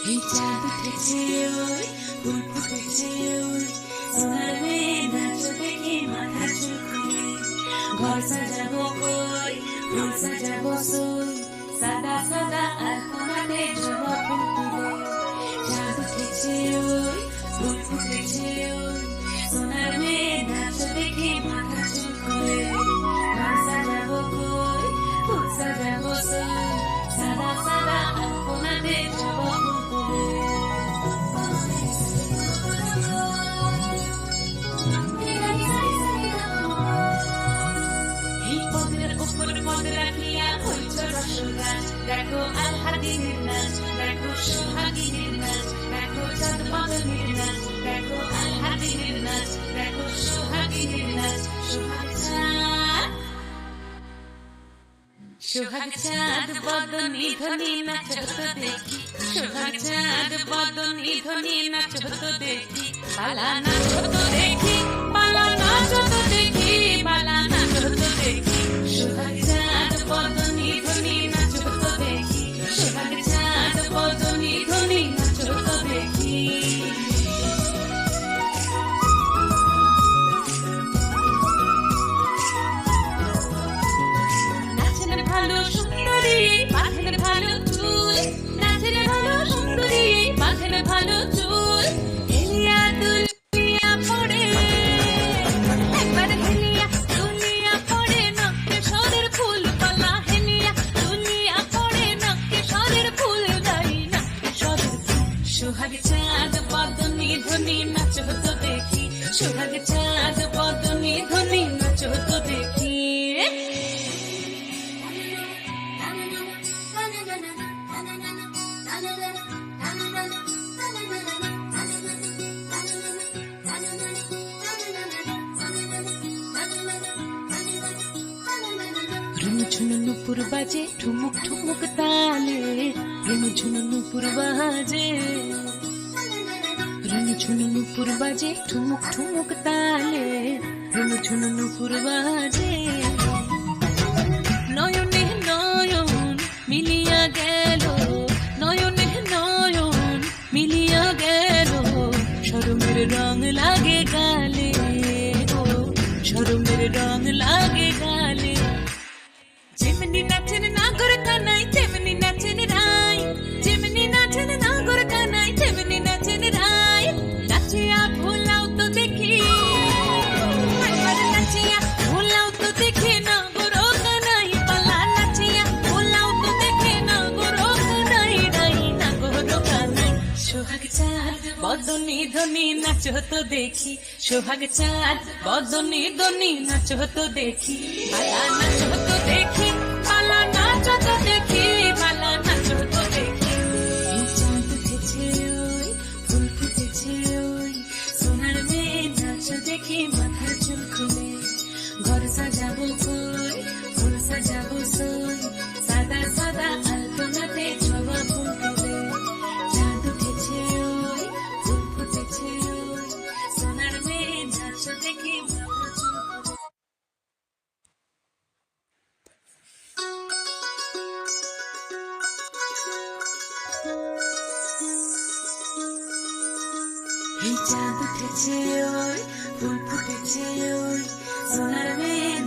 এই চাঁদ উঠেছে ওই ফুল ফুটেছে ওই সোনার মেয়ে নাচ দেখে মাথা চুলকুলে ঘর সাজাবো কই ফুল সাজাবো সই সাদা সাদা আলপনাতে জবা ফুল তুলে চাঁদ উঠেছে ওই ফুল ফুটেছে ওই সোনার মেয়ে নাচ দেখে মাথা চুলকুলে ঘর সাজাবো কই ফুল সাজাবো সই সাদা সাদা আলপনাতে জবা ফুল দেখো আলহাদিনের নাচ দেখো সোহাগিনের নাচ দেখো চাঁদ বাদনের নাচ দেখো আলহাদিনের নাচ দেখো সোহাগিনের নাচ সোহাগ চাঁদ বদনি ধনি নাচ তো দেখি সোহাগ চাঁদ বদনি ধনি নাচ তো দেখি পালা নাচ তো দেখি পালা নাচ তো দেখি পালা নাচ তো দেখি সোহাগ চাঁদ বদনি ধনি নাচ তো দেখি সোহাগ চাঁদ বদনি ধনি নাচ তো দেখি নাচের ভালো সুন্দরী বাঁধেন ভালো চুল নাচের ভালো সুন্দরী বাঁধেন ভালো চুল হেলিয়া দুলিয়া পড়ে একবার হেলিয়া দুলিয়া পড়ে নকে সদের ফুল পালা হেলিয়া দুলিয়া পড়ে নকে সদের ফুল গাই নকে সদের সোহাগ চাঁদ বদনি ধনি নাচ তো দেখি সোহাগ চাঁদ বদনি ধনি নাচ তো দেখি ঝুনু নুপুর বাজে ঠুমুক ঠুমুক তালে ঝুনু ঝুনু নুপুর বাজে ঝুনু ঝুনু নুপুর বাজে ঠুমুক ঠুমুক তালে ঝুনু ঝুনু নুপুর বাজে নয়নে নয়ন মিলিয়া গেল নয়নে নয়ন মিলিয়া গেল শরমের রং লাগে গালে গো শরমের রং লাগে গালে যেমনি নাচেন নাগর কানাই তেমনি নাচেন রাই যেমনি নাচেন নাগর কানাই তেমনি নাচেন রাই নাচিয়া ভোলাও তো দেখি একবার নাচিয়া ভোলাও তো দেখি নাগর কানাই পালা নাচিয়া ভোলাও তো দেখি নাগর কানাই রাই নাগর কানাই সোহাগ চাঁদ বদনি ধনি নাচ তো দেখি সোহাগ চাঁদ বদনি ধনি নাচ তো দেখি পালা নাচ তো দেখি পালা নাচ তো দেখি পালা নাচ তো দেখি চাঁদ উঠেছে ওই ফুল ফুটেছে ওই সোনার মেয়ে নাচ দেখি মাথার চুল খুলে ঘর সাজাবো কই ফুল সাজাবো সই সাদা সাদা আলপনাতে জবা ফুল তুলে চাঁদ উঠেছে ওই ফুল ফুটেছে ওই সোনার মেয়ে নাচ দেখি মাথার চুল খুলে এই চাঁদ উঠেছে ওই ফুল ফুটেছে ওই সোনার মেয়ে